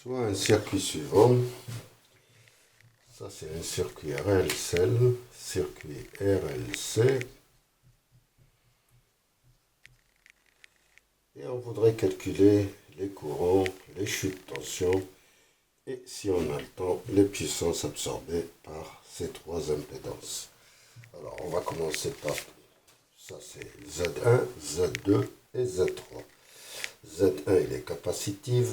soit un circuit suivant. Ça, c'est un circuit RLC, circuit RLC. Et on voudrait calculer les courants, les chutes de tension et, si on a le temps, les puissances absorbées par ces trois impédances. Alors, on va commencer par, ça c'est Z1, Z2 et Z3. Z1, il est capacitif,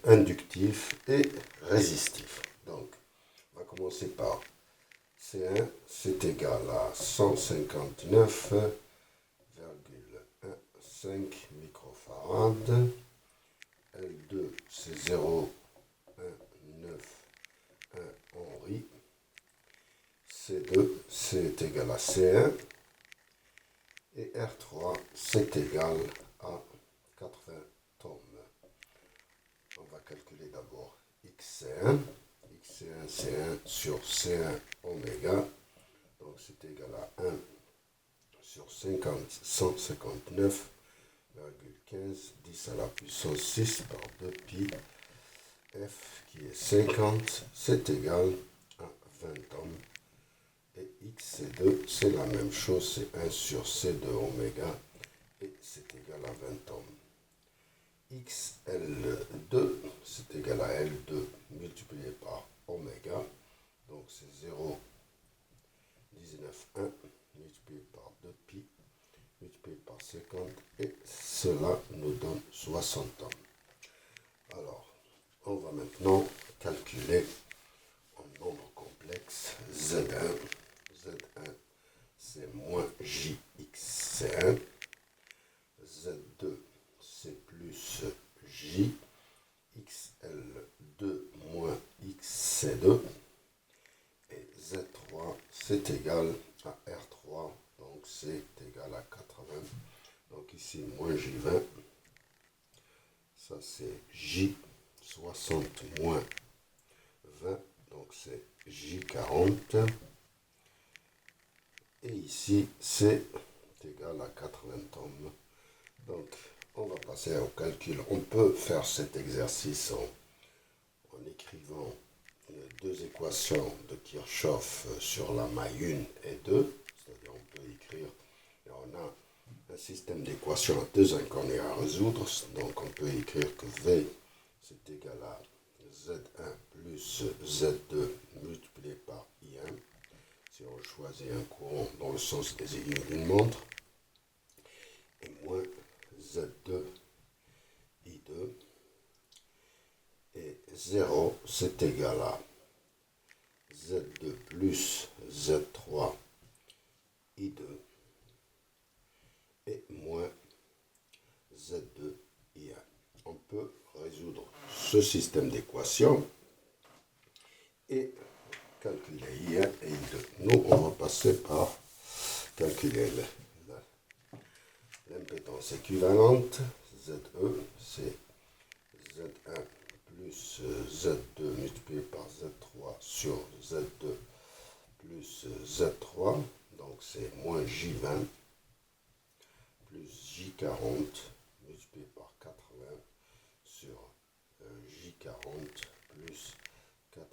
inductif et résistif. Donc, on va commencer par C1, c'est égal à 159,15 microfarad. L2, c'est 0,191 Henri. C2, c'est égal à C1. Et R3, c'est égal à 80 tomes. On va calculer d'abord XC1. XC1, c'est 1 sur C1 oméga. Donc c'est égal à 1 sur 159,15 10 à la puissance 6 par 2 pi. F qui est 50, c'est égal à 20 ohms. Et XC2, c'est la même chose, c'est 1 sur C2 oméga et c'est égal à 20 ohms. XL2, c'est égal à L2 multiplié par oméga, donc c'est 0,191 multiplié par 2 pi multiplié par 50 et cela nous donne 60 ohms. Alors, on va maintenant calculer en nombre complexe Z1. Z1, c'est moins JXC1. Z2, c'est plus J. XL2 moins XC2. Et Z3, c'est égal à R3. Donc, c'est égal à 80. Donc, ici, moins J20. Ça, c'est J60 moins 20. Donc, c'est J40. Et ici, c'est égal à 80 ohms. Donc, on va passer au calcul. On peut faire cet exercice en écrivant deux équations de Kirchhoff sur la maille 1 et 2. C'est-à-dire, on peut écrire, et on a un système d'équations à deux inconnues à résoudre. Donc, on peut écrire que V, c'est égal à Z1 plus Z2 multiplié par I1. Si on choisit un courant dans le sens des aiguilles d'une montre, et moins Z2 I2, et 0, c'est égal à Z2 plus Z3 I2, et moins Z2 I1. On peut résoudre ce système d'équations et calculer I1 et I2. Nous, on va passer par calculer l'impédance équivalente. ZE, c'est Z1 plus Z2 multiplié par Z3 sur Z2 plus Z3. Donc, c'est moins J20 plus J40 multiplié par 80 sur J40 plus 80,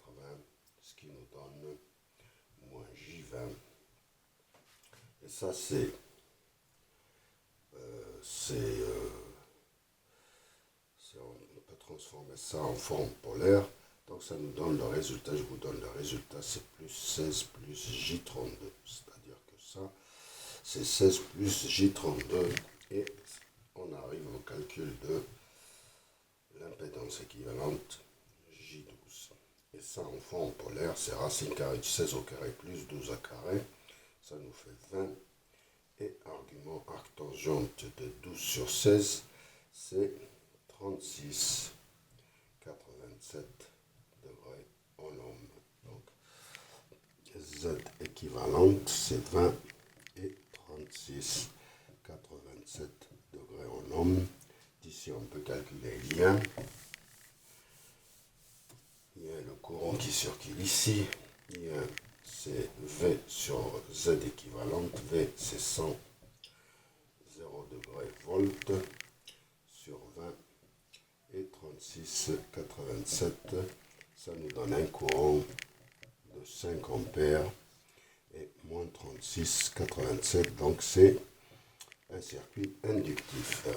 ce qui nous donne moins J20. Et ça, on peut transformer ça en forme polaire. Donc ça nous donne le résultat, je vous donne le résultat, c'est plus 16 plus J32. C'est-à-dire que ça, c'est 16 plus J32. Et on arrive au calcul de l'impédance équivalente J12. Et ça, en forme polaire, c'est racine carrée de 16 au carré plus 12 à carré. Ça nous fait 20. Et argument arctangente de 12 sur 16, c'est 36,87 degrés en ohm. Donc, Z équivalente, c'est 20 et 36,87 degrés en ohm. D'ici, on peut calculer l'I1. Il y a le courant qui circule ici. I1, c'est V sur Z équivalente. V, c'est 100, 0 degrés volt sur 20. Et 36,87. Ça nous donne un courant de 5 ampères et moins 36,87. Donc c'est un circuit inductif.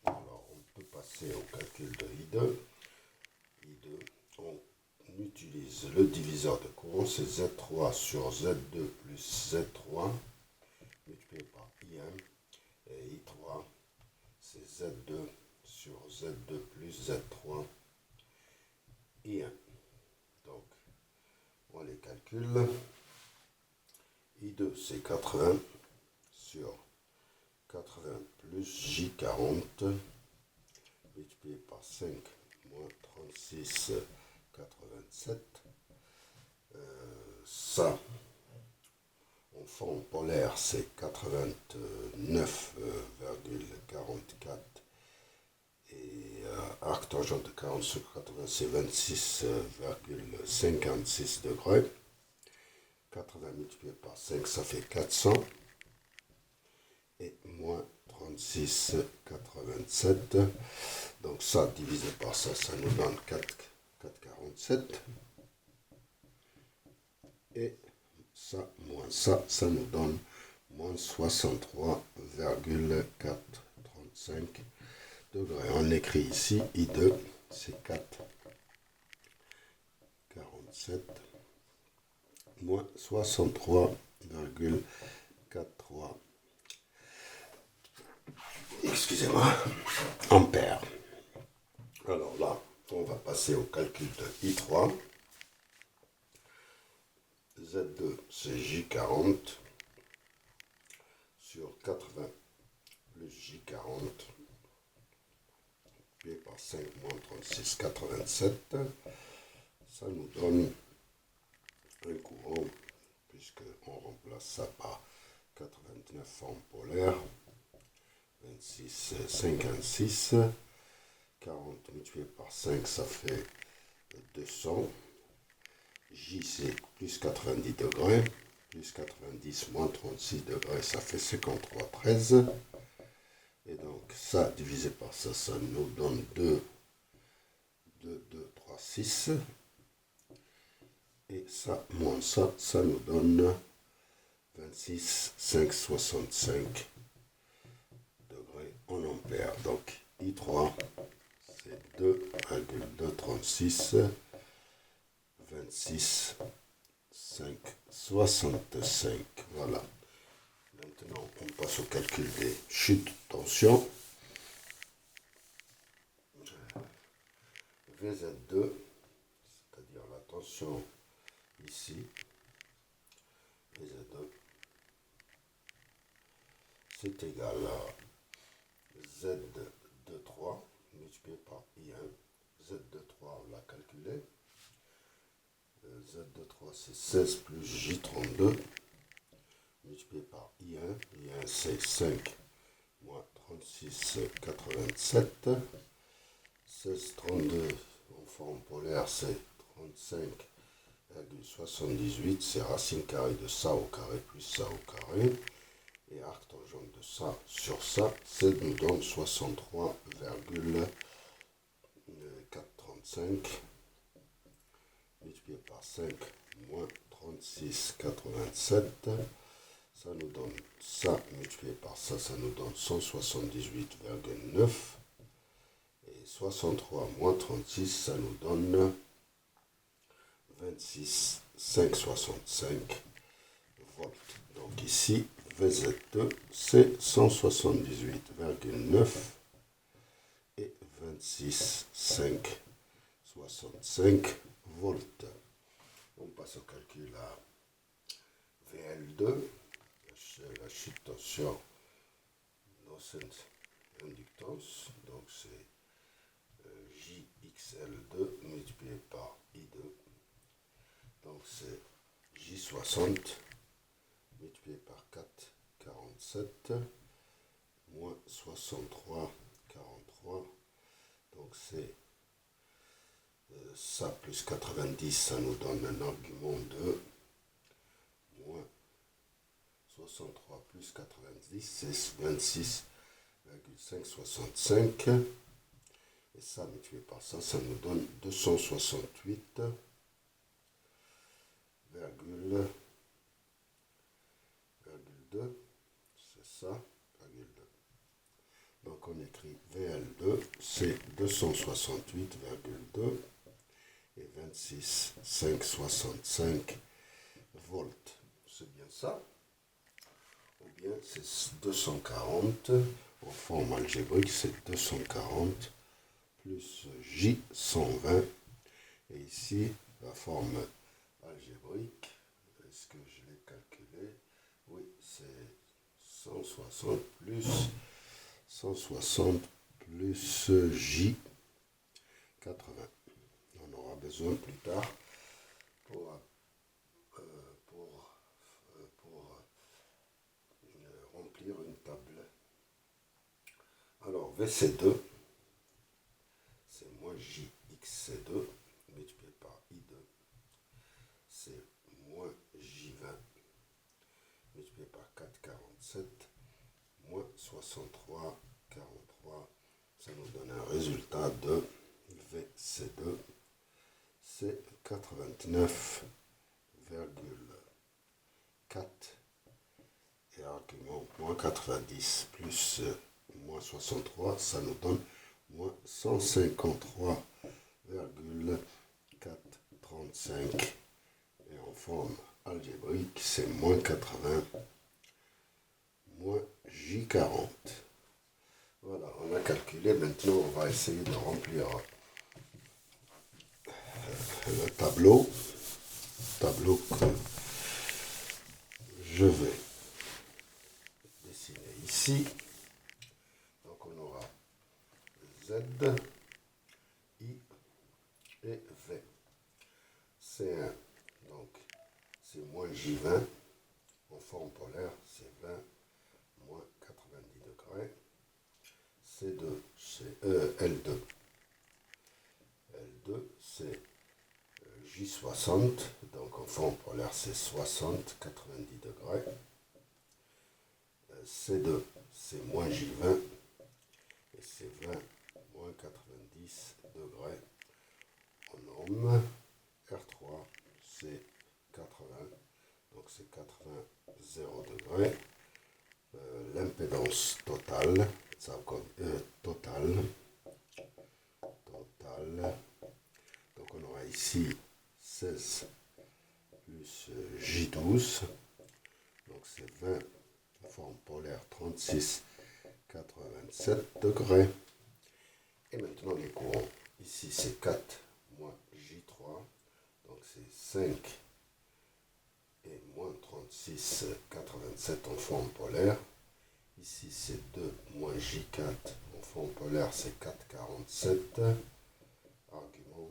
Alors on peut passer au calcul de I2. On utilise le diviseur de courant, c'est Z3 sur Z2 plus Z3 multiplié par I1, et I3 c'est Z2 sur Z2 plus Z3 I1. Donc on les calcule. I2 c'est 80 sur 80 plus J40 multiplié par 5 moins 36,87. Ça, en forme polaire, c'est 89,44 et arc tangent de 40 sur 80, c'est 26,56 degrés. 80 multiplié par 5, ça fait 400 et moins 36,87. Donc ça divisé par ça, ça nous donne 4,47. Et ça, moins ça, ça nous donne moins 63,435 degrés. On écrit ici I2, c'est 4,47 moins 63,43. Excusez-moi, ampères. Alors là, on va passer au calcul de I3. Z2, c'est J40 sur 80 plus J40, multiplié par 5 moins 36,87. Ça nous donne un courant, puisqu'on remplace ça par 89 formes polaires, 26,56. 40 multiplié par 5, ça fait 200. J, c'est plus 90 degrés. Plus 90 moins 36 degrés, ça fait 53,13. Et donc, ça, divisé par ça, ça nous donne 2,3,6. Et ça, moins ça, ça nous donne 26,565 degrés en ampères. Donc, I3, c'est 2,236, 26,565. Voilà. Maintenant, on passe au calcul des chutes de tension. VZ2, c'est-à-dire la tension ici, VZ2, c'est égal à Z23 multiplié par I1. Z23, on l'a calculé. Z23, c'est 16 plus J32 multiplié par I1. I1, c'est 5 moins 36,87. 16,32 en forme polaire, c'est 35,78. C'est racine carrée de ça au carré plus ça au carré. Et arc tangent de ça sur ça, ça nous donne 63,435 multiplié par 5 moins 36,87. Ça nous donne ça multiplié par ça, ça nous donne 178,9. Et 63 moins 36, ça nous donne 26,565 volts. Donc ici, VZ2, c'est 178,9 et 26,565 volts. On passe au calcul à VL2, la chute de tension dans cette inductance. Donc c'est JXL2 multiplié par I2. Donc c'est J60 multiplié par 4,47 moins 63,43. Donc c'est ça plus 90, ça nous donne un argument de moins 63 plus 90, c'est 26,565. Et ça multiplié par ça, ça nous donne 268,2. C'est ça, virgule 2. Donc on écrit VL2, c'est 268,2 et 26,565 volts. C'est bien ça? Ou bien c'est 240, en forme algébrique, c'est 240 plus J120. Et ici, la forme algébrique, est-ce que je l'ai calculé? Oui, c'est 160 plus J80. On aura besoin plus tard pour remplir une table. Alors, VC2, c'est moins JXC2 multiplié par I2. C'est moins J20 multiplié par 4,47 moins 63,43. Ça nous donne un résultat de VC2. C'est 89,4 et argument moins 90 plus moins 63, ça nous donne moins 153,435. Et en forme algébrique, c'est moins 80 moins J40. Voilà, on a calculé. Maintenant, on va essayer de remplir le tableau que je vais dessiner ici. Donc, on aura Z, I et V. C1, donc c'est moins J20. En forme polaire, c'est 20 moins 90 degrés. C2, c'est L2. L2, c'est J60. Donc en forme polaire, c'est 60, 90 degrés. C2, c'est moins J20. Et c'est 20 moins 90 degrés. En ohm, R3, c'est 80. Donc c'est 80, 0 degrés. L'impédance totale, totale. Donc on aura ici 16 plus J12. Donc c'est 20 en forme polaire, 36, 87 degrés. Et maintenant les courants. Ici c'est 4 moins J3. Donc c'est 5 et moins 36, 87 en forme polaire. Ici c'est 2 moins J4 en forme polaire, c'est 4, 47. Argument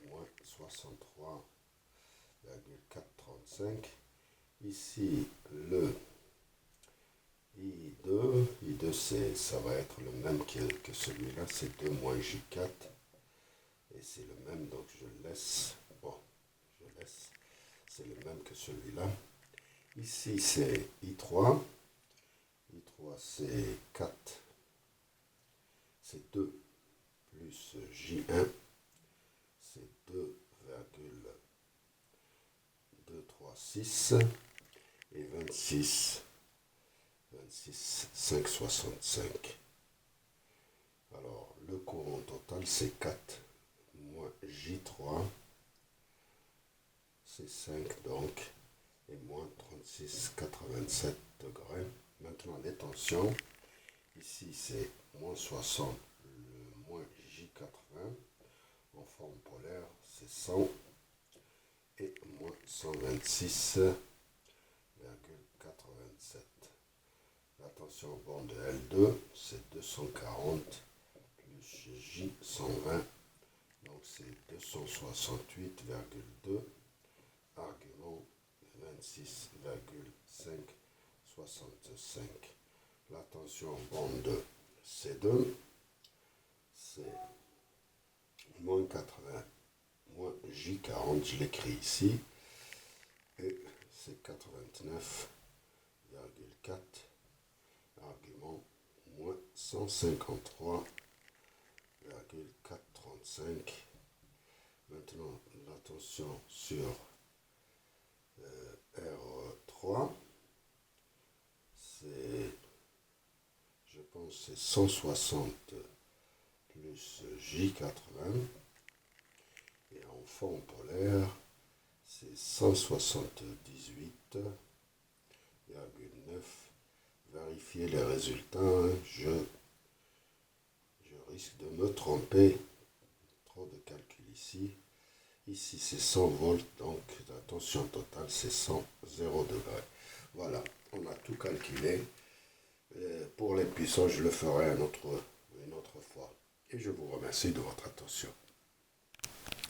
moins 63,435. Ici le I2 ça va être le même que celui-là, c'est 2 moins J4. Et c'est le même, donc je laisse. C'est le même que celui-là. Ici c'est I3. I3 c'est 4. C'est 2 plus J1. C'est 2,236 et 26, 565. Alors, le courant total, c'est 4 moins J3, c'est 5 donc, et moins 36, 87 degrés. Maintenant, les tensions, ici, c'est moins 60, le moins J80. En forme polaire, c'est 100 et moins 126,87. La tension au bord de L2, c'est 240 plus J120, donc c'est 268,2, argument 26,565. La tension au bord de C2, c'est moins 80 moins J40, je l'écris ici, et c'est 89,4, argument moins 153,4. 35. Maintenant, la tension sur R3, c'est, je pense, c'est 160 plus J80. Et en fond polaire, c'est 178,9. Vérifiez les résultats, hein. Je risque de me tromper. Trop de calcul ici. Ici c'est 100 volts, donc la tension totale c'est 0 degrés. Voilà, on a tout calculé. Pour les puissants, je le ferai une autre fois. Et je vous remercie de votre attention.